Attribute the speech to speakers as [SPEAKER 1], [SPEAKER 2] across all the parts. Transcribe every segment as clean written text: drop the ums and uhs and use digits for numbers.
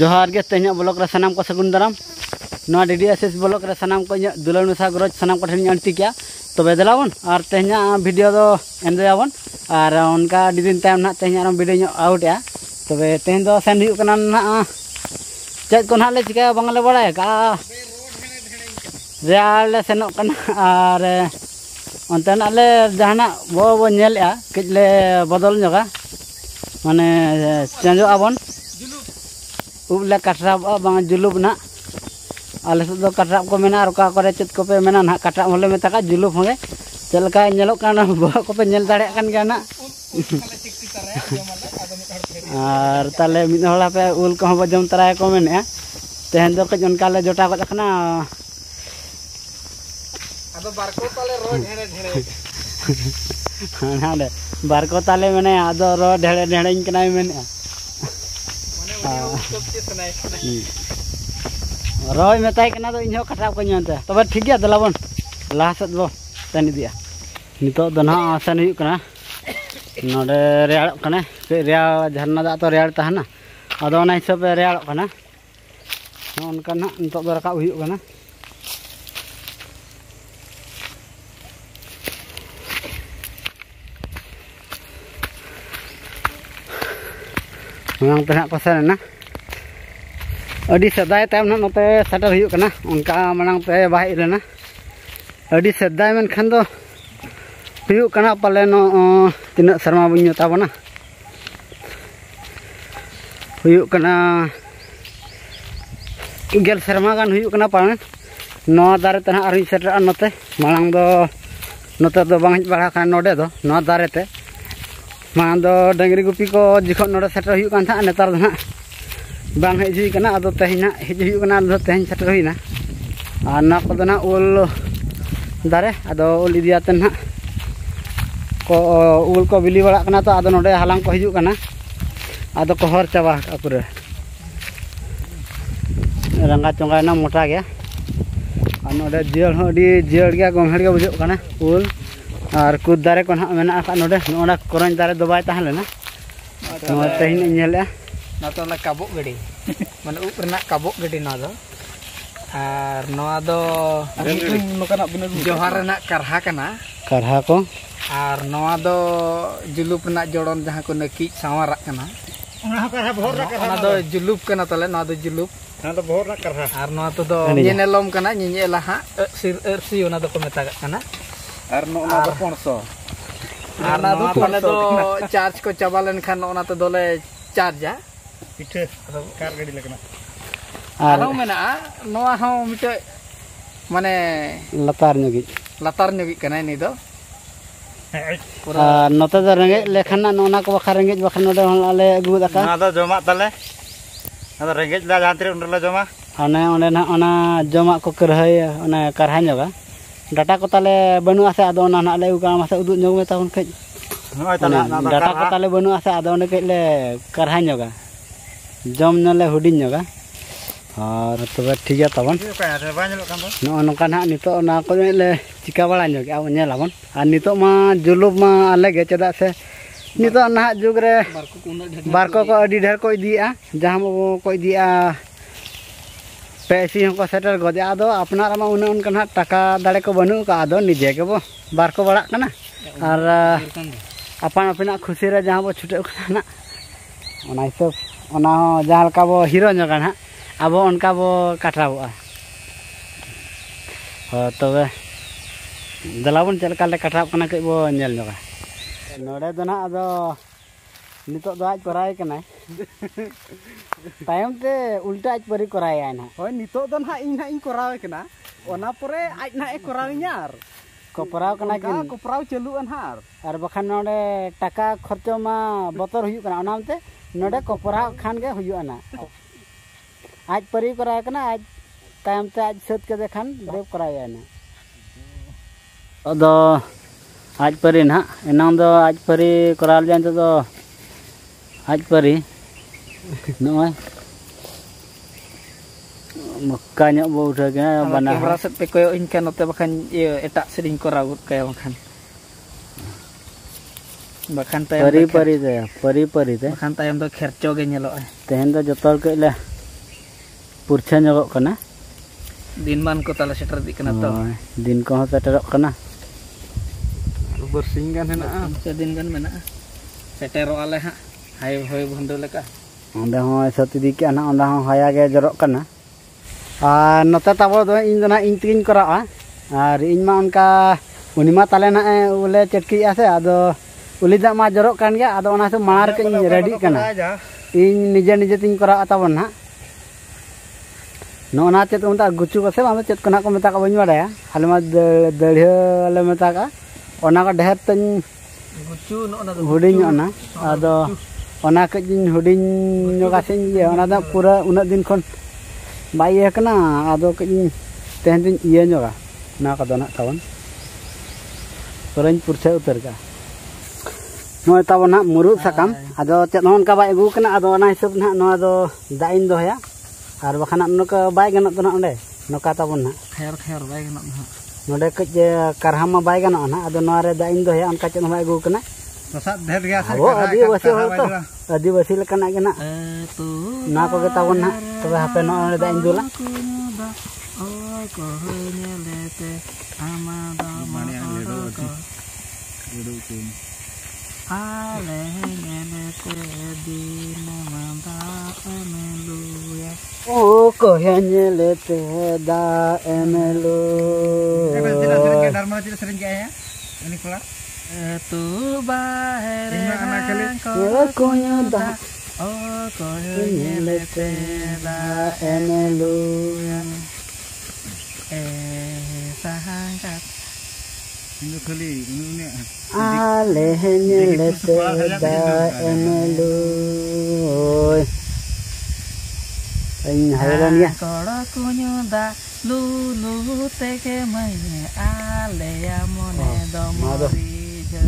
[SPEAKER 1] जोहार गे तेहना ब्लॉक रे सनाम को सगुन दाराम नवा डीडीएसएस ब्लॉक रे सनाम को दुलार नुसा गरज सनाम को ठेन अंती किया तबे दलावन और तेहना वीडियो दो एंजॉयबन और उनका दिन टाइम ना तेहना वीडियो आउट या तबे तेहन दो सेन हुयु कना ना चेक को ना ले चिका बांगले बड़ाय का रेल ले सेनोक कना और onte nak le jahana bo nyel ya kejle bodol nyoga mane chanjo abon uble katrap bang julub na ale do katrap ko mena ar ka kore chet ko pe mena na katrap hole metaka julub hoge celka nyelok kana bo ko pe nyel dare kan kana ar tale min hola pe ul ko bo jom tara ko men ya tehen do ke jon kale jota ko kana ado barko tale ro dhere dhere hane barko tale mene ado ro dhere dhere kena men roy metai kena do inho katrap ko nyante tobe ठीक गया दलाबन लाहा सद बो तनि दिया नितो दो ना आसान हुयु कना नोडे रेयाड़ कने रेया झरना दा तो रेयाड़ ताहना अदो ना हिसाब रेयाड़ कना उनका ना नितो दो रका हुयु कना memang pihak kosan na adi sedai time na note setter huyuk kana onka manang pe bahai rena adi sedai men khan do huyuk kana pale no tinak sarma bunyo tabana huyuk kana gel sarma kan huyuk kana panen no dare tanah ari setter an note manang do note do bang bara kan node do no dare te Mando dungaree Gupi को जिखो नोडे shutter हुयु कान था नेतार ना बांग हेजुई कना अदो तेहिना हेजुई कना अदो तेहिन shutter हुइना आ ना को ना उल दारे अदो उल इदियाते ना को उल को बिली बड़ा कना तो अदो नोडे हालांग को हिजु कना अदो को हर चाबा अपुरे रंगा चोंगा ना मोटा गया आ नोडे जियल हो डी जियल गया गमहड़ के बुझो कना उल और कुद दारे को ना मेना का नोडे नोडा कोरन दारे दबाय ताहले ना तो तेहिन नेले ना तो ना काबो गडी माने ऊपर ना काबो गडी ना दो और नोआ दो नोकना बिना जोहार ना करहा कना करहा को और नोआ दो जुलुप ना जोड़न जहां को नकी सावरा कना ओना करहा भोर रा करहा ना दो जुलुप कना तले ना दो जुलुप ना तो भोर रा करहा और नोआ तो दो नेनेलम कना नेनेला हा सिर ओना दो को मेता कना और नोना दो 500 आना दो पने दो चार्ज को चाबालन खान ओना तो दोले चार्जा पिठे कार गाड़ी लगना आरो मेना नोआ हो मिटे माने लतार न्योगी कना नि दो नोते दो रेंगे लेखन नोना को बखा रेंगे बखन नोडे आले अगु दका ना दो जमा तले ना रेंगे ला जानतरे उंडला जमा अने ओने ना ओना जमा को करहाय ओना करहा न्योगा डाटा को ताले बनु आसे आदो ना ना ले उगा मासे उदु न्योग मेता उन खै डाटा को ताले बनु आसे आदो ने केले करहा न्योगा जम नले हुडिन न्योगा और तबे ठीक गया तबन नो नोका ना नितो ना को ले चिका बड़ा न्योग आ नेलाबन आ नितो मा जुलुब मा आले गे चदा से नितो ना जुग रे बारको को अडी ढेर को इदिया जहां को इदिया पैसी को सेटर गदे आदो अपनार मा उन उनका टाका दाड़े को बनु का आदो निजे के बो बार को बड़ा कना और अपन अपना खुशी रे जहां बो छुटे ना ओना हिसाब ओना जहां का बो हीरो नगा ना अब उनका बो काटराबो तबे दलाबन चलका ले काटराब कना के बो नेल नगा नोडे दो ना आदो नितो दो आज कराय कना तायम ते उल्टा आज परी कराय ना होय नितो दो ना इन इन करावे कना ओना परे आज ना ए करावियार कोपराव कना कि कोपराव चालू अनहार और बखान नोडे टाका खर्चो मा बतर हुयु कना ओनामते नोडे कोपराव खान गे हुयु ना आज परी कराय कना आज तायम ते आज सत के देखान देव कराय ना अदो आज परी ना एनाम दो आज परी कराल जान तो आज परी नोय मक्का nya bo udah gana bana kamera set pe koyo inkan note bakan etak sering ko ragut kaya bakan tayam pari-pari te bakan tayam do khercho ge nyelo tehen do jotol ke le purcha nyogok kana.
[SPEAKER 2] Din man ko tala seter di kana to.
[SPEAKER 1] Din ko seterok kana.
[SPEAKER 2] Bersih kan hena'a. Din kan mena'a. Setero ale ha. Hai hoy bondo leka.
[SPEAKER 1] Onda ho sati dik anak onda ho haya ge jorok kana. Nota tabo do इन जना इन तीन करा और इन मा उनका उनिमा ताले ना उले चटकी आसे आदो उली दा मा जरक कान गया आदो ओना से मार के रेडी कना इन निजे निजे तीन करा ताबन ना नोना चेत उनता गुचु कसे बाम चेत कना को मेता का बनि बाडा हाले मा दड़िया ले मेता का ओना का ढेर तन
[SPEAKER 2] गुचु नोना
[SPEAKER 1] हुडिन ओना आदो ओना के जिन हुडिन नोगासिन ये ओना दा पूरा उना दिन खन बाई है कना आदो के तेहन दिन इया नोगा ना का दोना तावन Orang pursa utar ka. Noi tahu nak muruk sakam. Ado cek non ka baik gu kena ado na hisap nak no ado dain doh ya. Ar bakana no ka baik ganok tu nak onde. No ka tahu nak.
[SPEAKER 2] Khair baik ganok nak.
[SPEAKER 1] No dek je karhama baik ganok nak. Ado no are dain doh ya. Anka cek no baik gu kena.
[SPEAKER 2] Rasa dah dia
[SPEAKER 1] sa. Oh adi wasi hor to. Adi wasi lekan nak kena. Na ko ke tahu nak. Tapi HP no are dain doh lah.
[SPEAKER 2] Oh kohnya lete amada amada dudukun ale lete di namanda emelu ya
[SPEAKER 1] oh kohnya lete da emelu
[SPEAKER 2] sering dharma tidak sering ya ini kelas tu bahere anak kali
[SPEAKER 1] kohnya da
[SPEAKER 2] oh kohnya lete da
[SPEAKER 1] emelu ya
[SPEAKER 2] sahangkat ini kali ini
[SPEAKER 1] alehnya lete da emelu anh hayran ya
[SPEAKER 2] kora kunyuda lulu teke mai ale amone domori je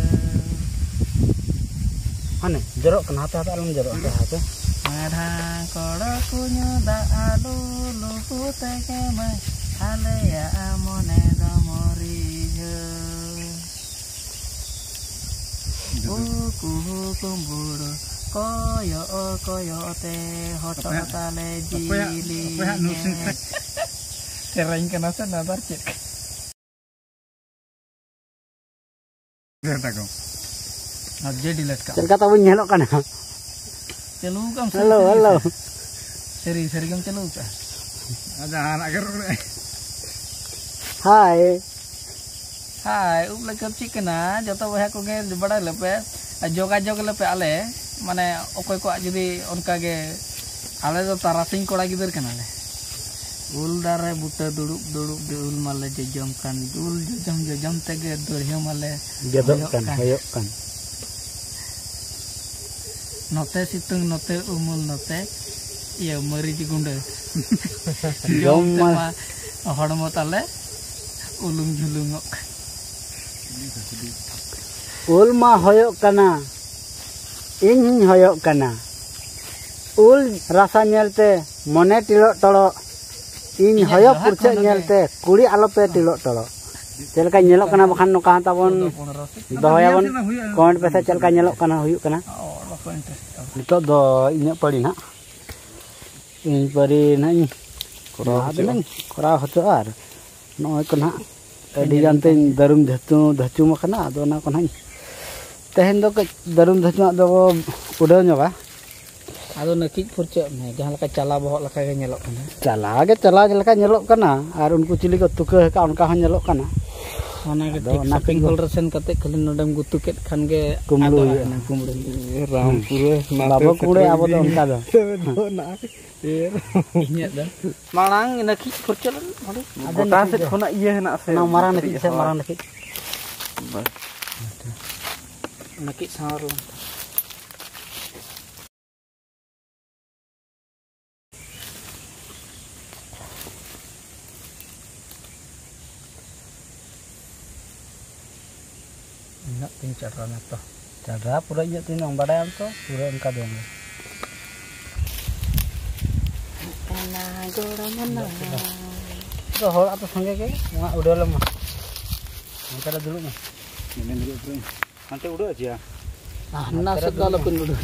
[SPEAKER 1] ane jorok kena hati alam jorok hati
[SPEAKER 2] madha kora kunyuda lulu teke mai ale amone domori je kumburu koyo te hoto tale jili terang kena sana barcek bertakong aja dilet kak
[SPEAKER 1] cerita tahu nyelok kan
[SPEAKER 2] celukam
[SPEAKER 1] halo
[SPEAKER 2] seri kam celuk ada anak geruk hai up lekap cikena joto wah ko ge bada lepe jogajog lepe ale mane okoy ko judi onka ge ale do tarasing koda gider kana le ul dare buta duduk de ul male jejam kan ul jejam tege dorhe male
[SPEAKER 1] jadok kan hayok kan
[SPEAKER 2] note situng note umul note iya meri digunda
[SPEAKER 1] jom
[SPEAKER 2] ma hormo tale ulung julungok
[SPEAKER 1] ul ma hoyok kana ing hoyok kana ul rasa nyelte mone tilok tolok ing hoyok purce nyelte kuri alope tilok tolok celka nyelok kana bakan noka tabon doyabon comment pesa celka nyelok kana huyuk kana nito do inya pari na ini pari na ini kora hoto ar noy kana di jantin darum dhachu makana ado na kana tehen do ke darum dhachu do udah nyoba
[SPEAKER 2] ado nakik purce me jahan laka cala bohok laka ge nyelok kana
[SPEAKER 1] cala laka nyelok kana ar unku cili ko tuke ka onka ho nyelok kana
[SPEAKER 2] ona ge shopping hall resen kate khalin nodam gutuket khan ge
[SPEAKER 1] kumlu
[SPEAKER 2] ram pura
[SPEAKER 1] babo kude abo do onka do
[SPEAKER 2] na inya da marang nakik purce
[SPEAKER 1] ada nasi khona iya hena se na marang nakik se marang nakik
[SPEAKER 2] nakik sahar nak ting cara na to
[SPEAKER 1] cara pura iya tin ang badai to pura onka do
[SPEAKER 2] ana gora mana
[SPEAKER 1] to hol atau sange ke udah lemah antara dulu mah ini dulu bro nanti udah aja
[SPEAKER 2] nah segala pun udah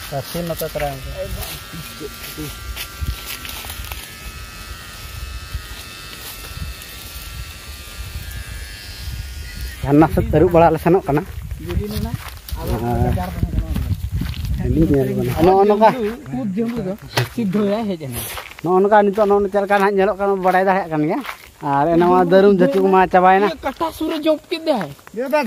[SPEAKER 1] Kasih nota terang. Karena seteru bala lesanok kana.
[SPEAKER 2] Jadi nana.
[SPEAKER 1] Ini nyari mana? Ono kah?
[SPEAKER 2] Kud jembu do. Sidho ya hejana.
[SPEAKER 1] Ono kah nito ono celkan hak nyelok kan badai dah kan ya. Are nama darum jati kuma cabaina.
[SPEAKER 2] Kata sura job kid deh.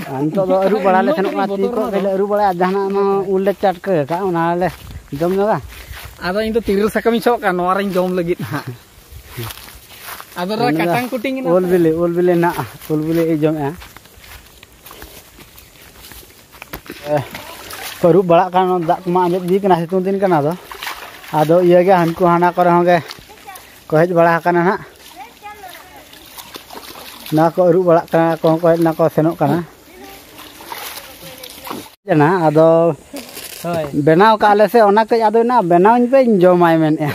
[SPEAKER 1] Anto do aru bala lesanok mati ko kele aru bala adana ma ulle chat ke ka ona le jom no ka.
[SPEAKER 2] Ada itu tiru sakami sok kan orang jom lagi nah. Ada orang katang kuting ini.
[SPEAKER 1] Ul bili na ul bili jom ya. Baru balak kan dak kuma anjat di kena situng tin kana do. Ado iya ge hanku hana kore honge. Ko hej balak kana na. Na ko ru balak kana ko na ko senok kana. Jana ado benaw ka ale se ona ke ado na benaw ni pe jomai men ya.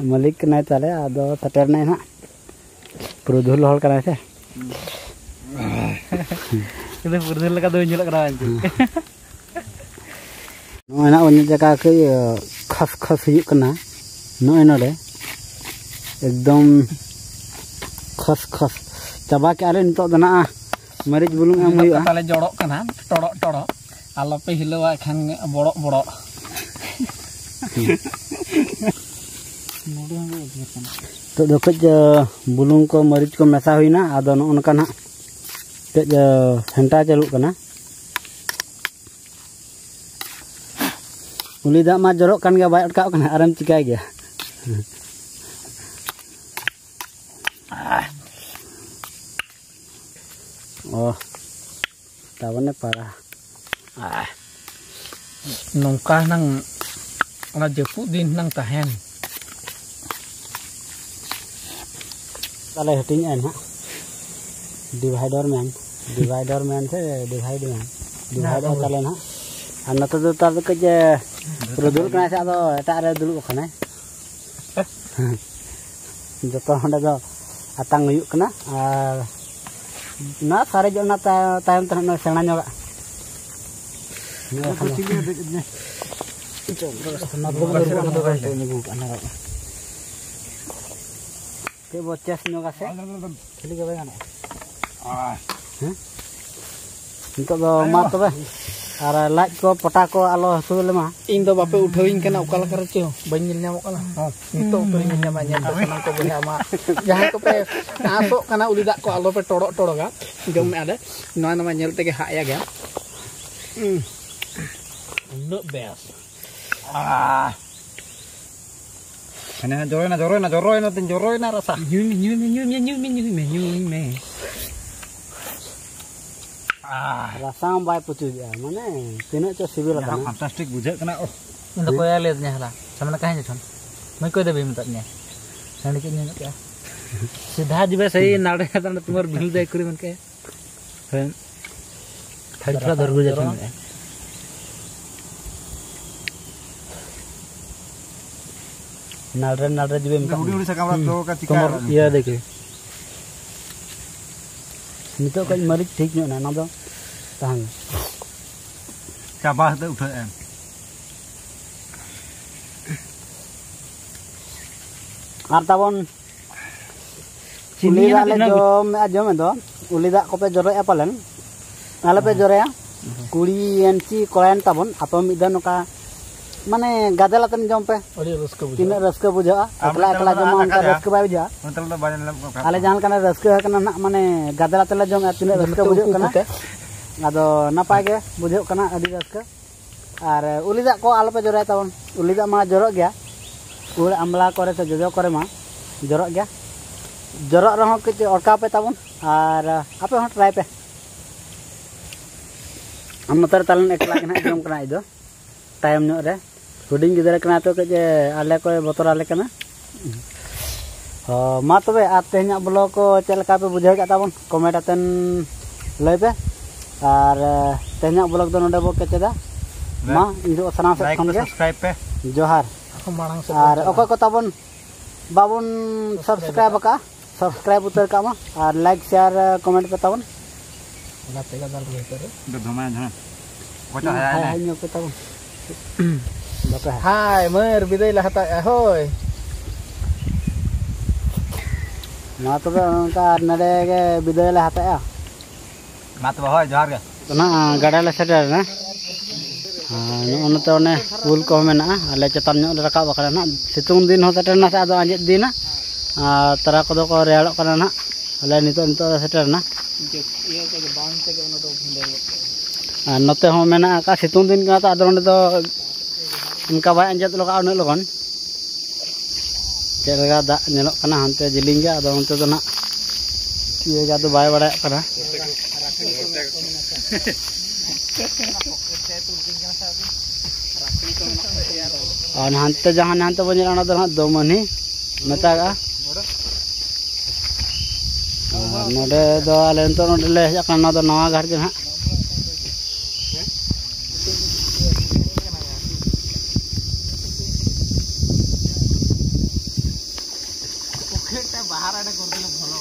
[SPEAKER 1] Malik kena tale ado tater na na. Purudul hol kana se.
[SPEAKER 2] Kita purudul ka do nyulak kana anjing.
[SPEAKER 1] No enak onye jaka ke khas khas hiyuk kana. No enode. Ekdom khas khas. Coba ke ale nitok dana marij bulung am huyuk.
[SPEAKER 2] Tale jorok kana, torok. Alo pe hilawa khan borok.
[SPEAKER 1] To do kej bulung ko marij ko mesa huina ado no onka na kej henta jaluk kana. Uli dak ma jorok kan ga bai atkau kana aram cikai ge. Oh. Tawane parah.
[SPEAKER 2] Nongkah nang ona jeput din nang tahen.
[SPEAKER 1] Tale heting en ha. Divider man se divider kalen ha. Anna to do tar ke je produl kana sa do eta re dulu kana. Joto honda do atang huyuk kana ar na sare jona tayam tan sena nyoga. Ke boces nyoga se. Kali ke bayana. Untuk do mat be. Ara laj ko pota ko alo hasul ma.
[SPEAKER 2] Ing do bape uthawin kana okala karacho bañ nyel nyamok kana. Nito to nyel nyam senang ko beha ma. Jahan ko pe asok kana ulidak ko alo pe torok ga. Jom ada. Noa nama nyel tege hak ya ga. Not best.
[SPEAKER 3] Kana joroy na rasa.
[SPEAKER 2] Nyum me.
[SPEAKER 1] Rasa bai putu ya. Mane tinak cho sibil kana.
[SPEAKER 3] Fantastic bujak kana oh.
[SPEAKER 2] Into ko ya lihat nya hala. Sama na kahe chon. Mai ko debi mata nya. Sandi ke nya kya. सीधा जी बस सही नाड़े का तो तुम्हारे bill दे करी मन के फिर थोड़ा दर गुजर है नाड़े जी में
[SPEAKER 3] उड़ी से कमरा तो का चिका
[SPEAKER 1] ये देखिए नितो का मरीज ठीक नहीं ना दो तांग
[SPEAKER 3] का बात दे उठे em
[SPEAKER 1] ar tabon uli dak le jom do uli dak ko pe jore apalen ale pe jore ya kuli enci kolen tabon ato midan ka mane gadela ten jom pe
[SPEAKER 2] odi raska
[SPEAKER 1] tina raska buja akla jom ka raska bai buja
[SPEAKER 3] मतलब तो बाजन
[SPEAKER 1] ale jangan kana raska kana nak mane gadela tele jom tina raska buja kana ado napai ge buja kana adi raska ar uli dak ko ale pe jore tabon uli dak ma jorok gya ul amla kore se jojo kore ma jorok gya jorok rong ke orka pe tabon ar ape hon try pe am motor talan ekla kena jom kena ido time nyok re huding gidara kena to ke ale ko botor ale kena ma tobe ate nya blog ko chelka pe bujhau ka tabon comment aten lay pe ar tehnya blog do node bo kecheda ma indo sanam se khon ge
[SPEAKER 3] subscribe पे
[SPEAKER 1] जोहार और ओको को तबन बाबन subscribe का subscribe उतर का मा और लाइक शेयर कमेंट पे तबन
[SPEAKER 3] धमा Bocah ya ini.
[SPEAKER 1] Hanya kita pun. Bapak.
[SPEAKER 2] Hai, mer bidai lah tak ahoy.
[SPEAKER 1] Ma to ka nade ke bidai lah hata ya.
[SPEAKER 3] Mat bawa johar ke.
[SPEAKER 1] Kena gada le seter na. Ono to ne pool ko mena ale cetan nyok le rakab bakal na situng din ho seter na sa ado anjet din na. Tara ko do ko realok kana na. Ale nito seter na.
[SPEAKER 2] Iya ke bang te ke ono to bindai.
[SPEAKER 1] Note ho mena ka situng din ka ta ado onde to इनका bye अंजत लोग आने लोगन चलगा दा नेलो कना हनते जिलिंगा अदो उनते तो ना ये गा तो बाय बड़ा कना और हनते जहां हनते बने ना तो दो मनी मतागा नोडे दो आले तो नोडे ले कना तो नवा घर के ना
[SPEAKER 2] बाहर आड़े कर दिले भलो